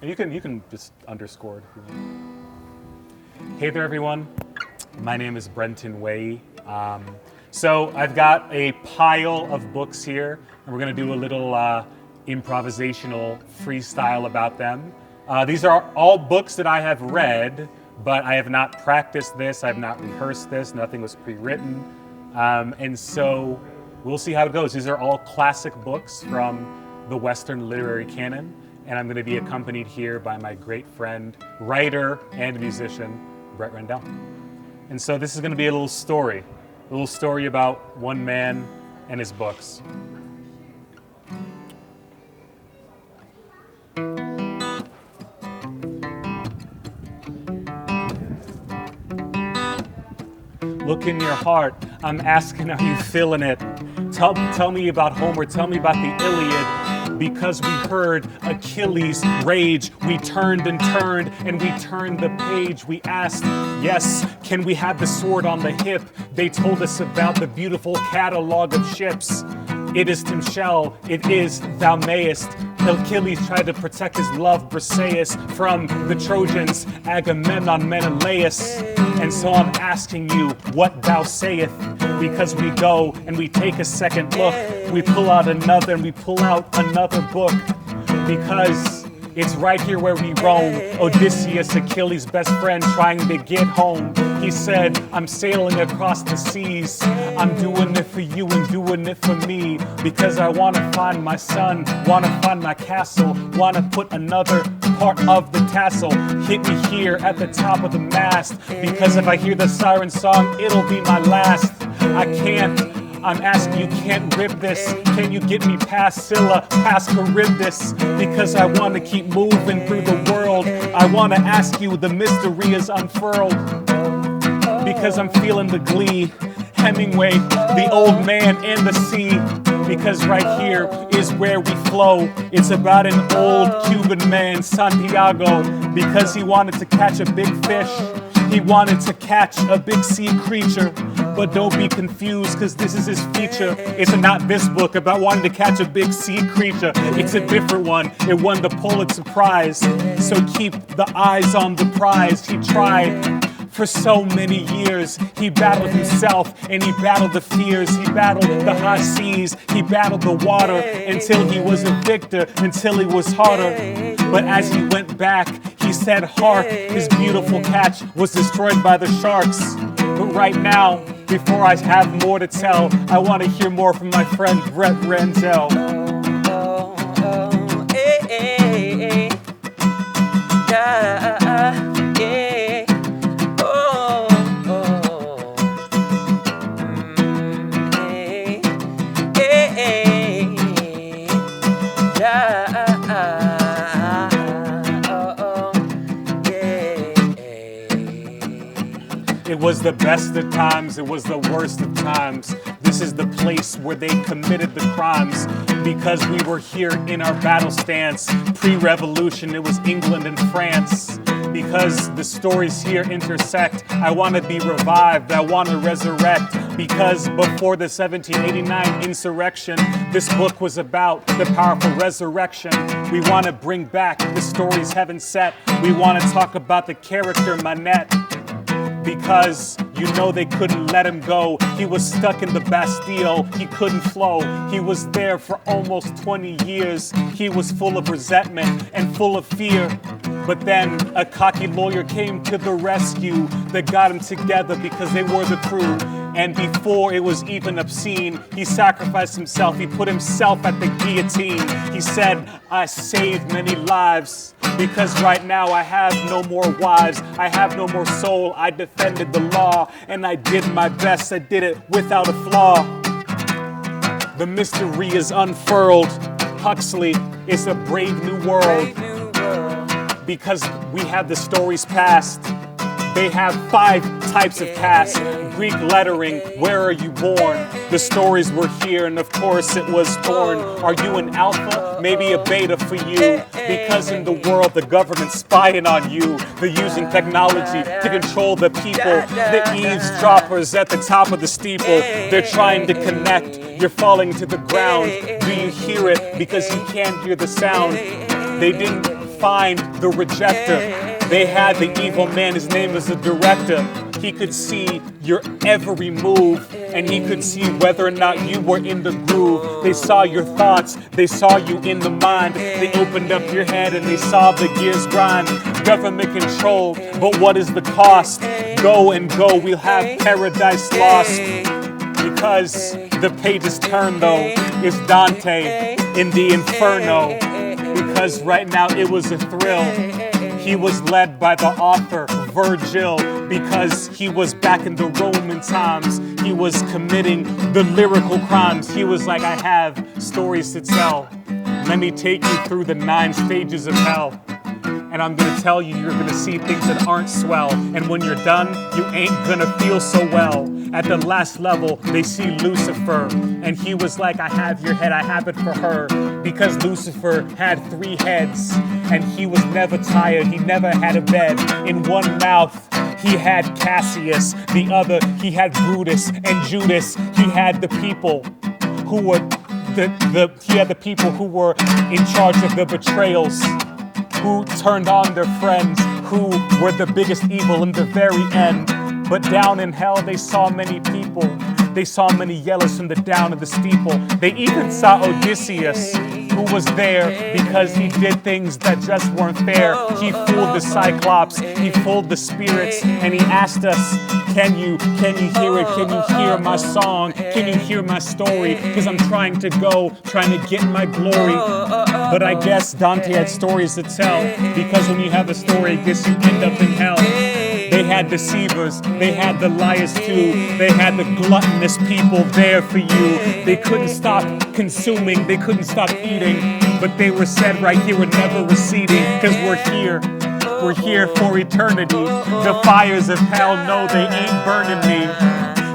And you can just underscore it if you want. Hey there, everyone. My name is Brenton Way. So I've got a pile of books here, and we're going to do a little improvisational freestyle about them. These are all books that I have read, but I have not practiced this. I have not rehearsed this. Nothing was pre-written. And so we'll see how it goes. These are all classic books from the Western literary canon. And I'm going to be accompanied here by my great friend, writer, and musician, Brett Rendell. And so this is going to be a little story about one man and his books. Look in your heart, I'm asking, are you feeling it? Tell me about Homer, tell me about the Iliad. Because we heard Achilles rage, we turned and turned, and we turned the page. We asked, yes, can we have the sword on the hip? They told us about the beautiful catalog of ships. It is Timshel, it is thou mayest. Achilles tried to protect his love, Briseis, from the Trojans, Agamemnon, Menelaus. And so I'm asking you what thou sayest, because we go and we take a second look. We pull out another and we pull out another book, because it's right here where we roam. Odysseus, Achilles' best friend, trying to get home. He said, I'm sailing across the seas. I'm doing it for you and doing it for me, because I want to find my son, want to find my castle, want to put another part of the tassel. Hit me here at the top of the mast, because if I hear the siren song, it'll be my last. I can't. I'm asking you, can't rip this. Can you get me past Scylla, past Charybdis? Because I want to keep moving through the world. I want to ask you, the mystery is unfurled. Because I'm feeling the glee. Hemingway, the old man and the sea. Because right here is where we flow. It's about an old Cuban man, Santiago. Because he wanted to catch a big fish. He wanted to catch a big sea creature. But don't be confused, because this is his feature. It's not this book about wanting to catch a big sea creature. It's a different one. It won the Pulitzer Prize. So keep the eyes on the prize. He tried for so many years. He battled himself and he battled the fears. He battled the high seas. He battled the water until he was a victor, until he was harder. But as he went back, he said, hark, his beautiful catch was destroyed by the sharks. But right now, before I have more to tell, I want to hear more from my friend Brett Rendell. It was the best of times, it was the worst of times. This is the place where they committed the crimes, because we were here in our battle stance. Pre-revolution, it was England and France. Because the stories here intersect, I want to be revived, I want to resurrect. Because before the 1789 insurrection, this book was about the powerful resurrection. We want to bring back the stories heaven set. We want to talk about the character Manette. Because you know they couldn't let him go. He was stuck in the Bastille, he couldn't flow. He was there for almost 20 years. He was full of resentment and full of fear. But then a cocky lawyer came to the rescue that got him together, because they were the crew. And before it was even obscene, he sacrificed himself. He put himself at the guillotine. He said, I saved many lives, because right now I have no more wives. I have no more soul. I defended the law, and I did my best. I did it without a flaw. The mystery is unfurled. Huxley, it's a brave new world. Because we have the stories past. They have 5 types of cast. Greek lettering, where are you born? The stories were here, and of course it was torn. Are you an alpha? Maybe a beta for you. Because in the world, the government's spying on you. They're using technology to control the people. The eavesdroppers at the top of the steeple. They're trying to connect. You're falling to the ground. Do you hear it? Because you can't hear the sound. They didn't find the rejecter. They had the evil man, his name was the director. He could see your every move, and he could see whether or not you were in the groove. They saw your thoughts, they saw you in the mind. They opened up your head and they saw the gears grind. Government control, but what is the cost? Go and go, we'll have paradise lost. Because the pages turn though, is Dante in the Inferno. Because right now it was a thrill. He was led by the author, Virgil, because he was back in the Roman times. He was committing the lyrical crimes. He was like, I have stories to tell. Let me take you through the 9 stages of hell. And I'm gonna tell you, you're gonna see things that aren't swell. And when you're done, you ain't gonna feel so well. At the last level, they see Lucifer. And he was like, I have your head, I have it for her. Because Lucifer had 3 heads. And he was never tired, he never had a bed. In one mouth, he had Cassius. The other, he had Brutus and Judas. He had the people who were he had the people who were in charge of the betrayals, who turned on their friends, who were the biggest evil in the very end. But down in hell, they saw many people. They saw many yellows from the down of the steeple. They even saw Odysseus, who was there because he did things that just weren't fair. He fooled the Cyclops, he fooled the spirits, and he asked us, can you hear it? Can you hear my song? Can you hear my story? Because I'm trying to get my glory. But I guess Dante had stories to tell, because when you have a story, I guess you end up in hell. They had deceivers, they had the liars too. They had the gluttonous people there for you. They couldn't stop consuming, they couldn't stop eating. But they were said right here, we're never receding, because we're here for eternity. The fires of hell, no, they ain't burning me.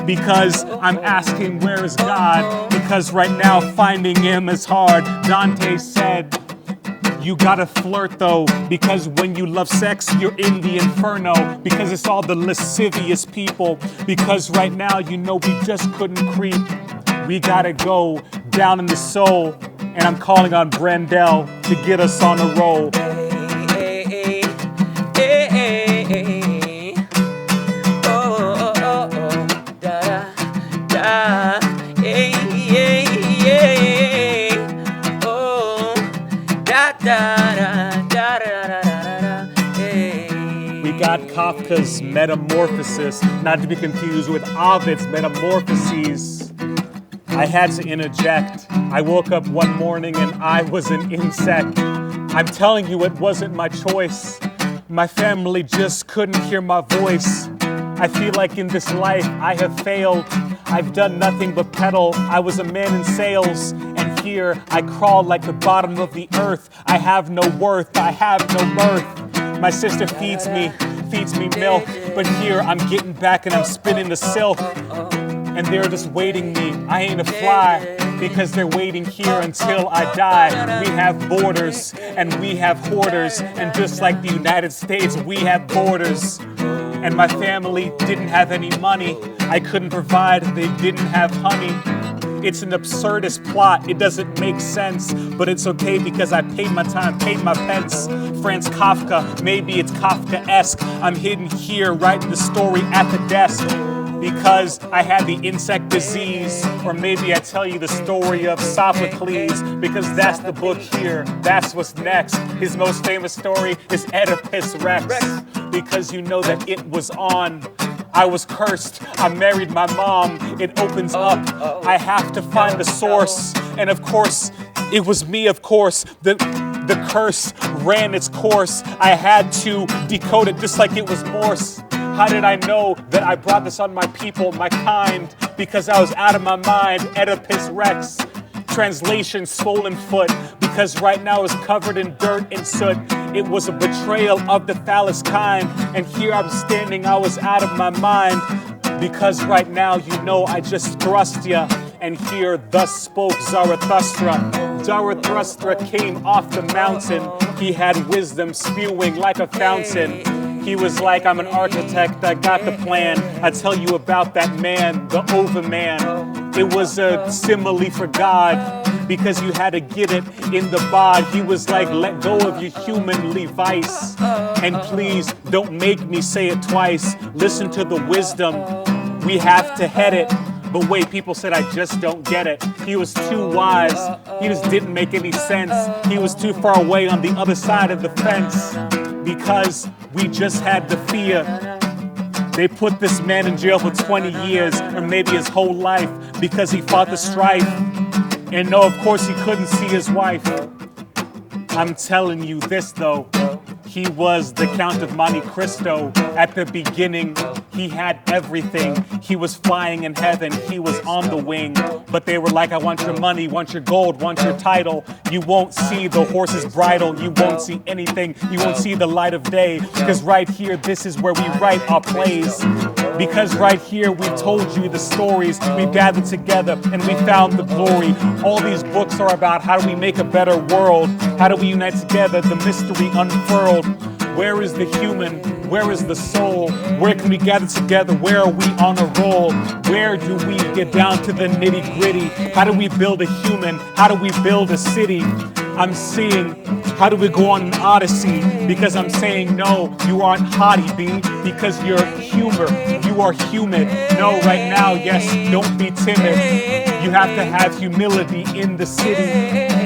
Because I'm asking, where is God? Because right now finding him is hard. Dante said, you gotta flirt though, because when you love sex, you're in the Inferno. Because it's all the lascivious people. Because right now, you know, we just couldn't creep. We gotta go down in the soul. And I'm calling on Brendel to get us on a roll. We got Kafka's Metamorphosis, not to be confused with Ovid's Metamorphoses. I had to interject. I woke up one morning and I was an insect. I'm telling you, it wasn't my choice. My family just couldn't hear my voice. I feel like in this life I have failed. I've done nothing but pedal. I was a man in sales, and here I crawl like the bottom of the earth. I have no worth, I have no mirth. My sister feeds me milk, but here I'm getting back and I'm spinning the silk. And they're just waiting me. I ain't a fly, because they're waiting here until I die. We have borders and we have hoarders, and just like the United States, we have borders. And my family didn't have any money. I couldn't provide, they didn't have honey. It's an absurdist plot, it doesn't make sense, but it's okay because I paid my time, paid my pence. Franz Kafka, maybe it's Kafka-esque. I'm hidden here, writing the story at the desk, because I had the insect disease. Or maybe I tell you the story of Sophocles, because that's the book here, that's what's next. His most famous story is Oedipus Rex, because you know that it was on. I was cursed, I married my mom, it opens up, I have to find the source. And of course, it was me, of course. The curse ran its course. I had to decode it just like it was Morse. How did I know that I brought this on my people, my kind? Because I was out of my mind, Oedipus Rex. Translation, swollen foot, because right now it's covered in dirt and soot. It was a betrayal of the phallus kind, and here I'm standing, I was out of my mind. Because right now, you know, I just thrust ya, and here thus spoke Zarathustra. Zarathustra came off the mountain. He had wisdom spewing like a fountain. He was like, I'm an architect, I got the plan. I tell you about that man, the overman. It was a simile for God, because you had to get it in the bod. He was like, let go of your humanly vice. And please don't make me say it twice. Listen to the wisdom. We have to head it. But wait, people said I just don't get it. He was too wise. He just didn't make any sense. He was too far away on the other side of the fence. Because we just had the fear. They put this man in jail for 20 years, or maybe his whole life, because he fought the strife. And no, of course he couldn't see his wife. I'm telling you this though, he was the Count of Monte Cristo. At the beginning, he had everything. He was flying in heaven, he was on the wing. But they were like, I want your money, want your gold, want your title. You won't see the horse's bridle, you won't see anything. You won't see the light of day. Because right here, this is where we write our plays. Because right here, we told you the stories. We gathered together and we found the glory. All these books are about how do we make a better world? How do we unite together? The mystery unfurled. Where is the human? Where is the soul? Where can we gather together? Where are we on a roll? Where do we get down to the nitty gritty? How do we build a human? How do we build a city? I'm seeing, how do we go on an Odyssey? Because I'm saying no, you aren't haughty, B, because you're humor. You are human. No, right now, yes, don't be timid. You have to have humility in the city.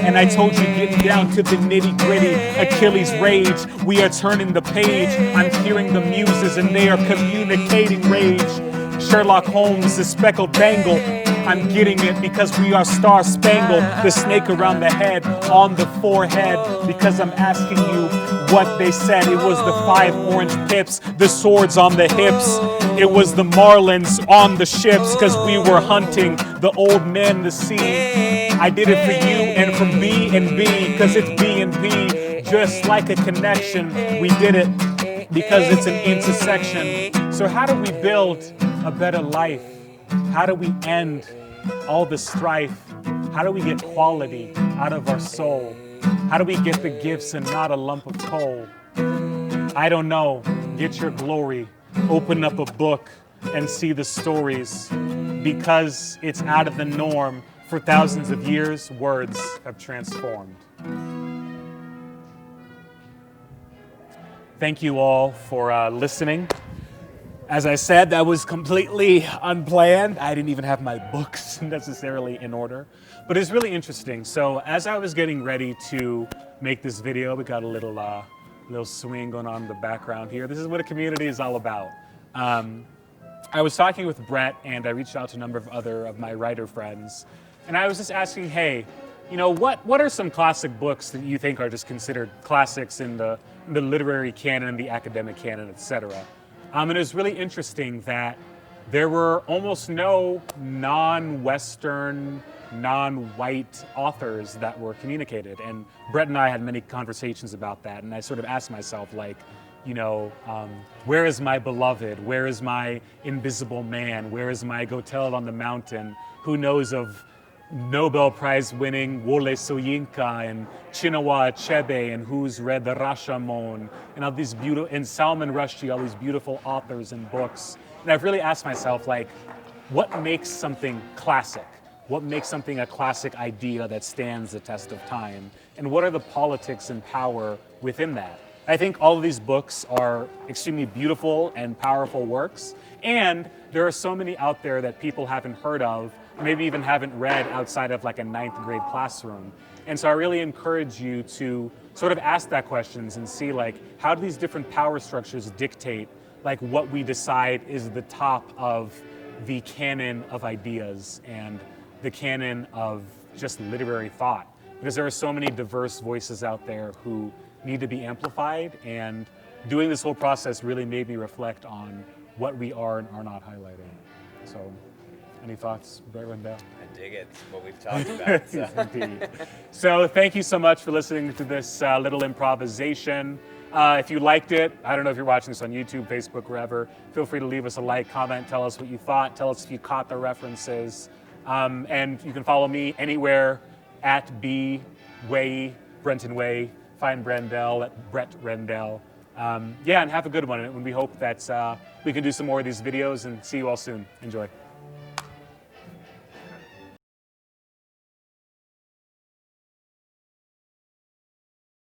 And I told you, getting down to the nitty gritty, Achilles' rage, we are turning the page. I'm hearing the muses and they are communicating rage. Sherlock Holmes, the speckled bangle. I'm getting it because we are star spangled. The snake around the head, on the forehead. Because I'm asking you what they said. It was the 5 orange pips, the swords on the hips. It was the marlins on the ships, because we were hunting the old man in the sea. I did it for you and from B and B, because it's B and B. Just like a connection, we did it because it's an intersection. So how do we build a better life? How do we end all the strife? How do we get quality out of our soul? How do we get the gifts and not a lump of coal? I don't know. Get your glory. Open up a book and see the stories, because it's out of the norm. For thousands of years, words have transformed. Thank you all for listening. As I said, that was completely unplanned. I didn't even have my books necessarily in order, but it's really interesting. So as I was getting ready to make this video, we got a little swing going on in the background here. This is what a community is all about. I was talking with Brett, and I reached out to a number of other of my writer friends, and I was just asking, hey, you know, what are some classic books that you think are just considered classics in the literary canon, the academic canon, etc.? And it was really interesting that there were almost no non-Western, non-white authors that were communicated. And Brett and I had many conversations about that. And I sort of asked myself, like, you know, where is my beloved? Where is my invisible man? Where is my go tell it on the mountain? Who knows of Nobel Prize winning Wole Soyinka and Chinua Achebe, and who's read the Rashomon, and all these beautiful, and Salman Rushdie, all these beautiful authors and books. And I've really asked myself, like, what makes something classic? What makes something a classic idea that stands the test of time? And what are the politics and power within that? I think all of these books are extremely beautiful and powerful works, and there are so many out there that people haven't heard of, maybe even haven't read outside of like a 9th grade classroom. And so I really encourage you to sort of ask that questions and see, like, how do these different power structures dictate like what we decide is the top of the canon of ideas and the canon of just literary thought? Because there are so many diverse voices out there who need to be amplified, and doing this whole process really made me reflect on what we are and are not highlighting. So, any thoughts, Brett Rendell? I dig it, what we've talked about. So. Indeed. So thank you so much for listening to this little improvisation. If you liked it, I don't know if you're watching this on YouTube, Facebook, wherever, feel free to leave us a like, comment, tell us what you thought, tell us if you caught the references. And you can follow me anywhere at B-Way, Brenton Way. Find Brendel at Brett Rendell. Yeah, and have a good one. And we hope that we can do some more of these videos, and see you all soon. Enjoy.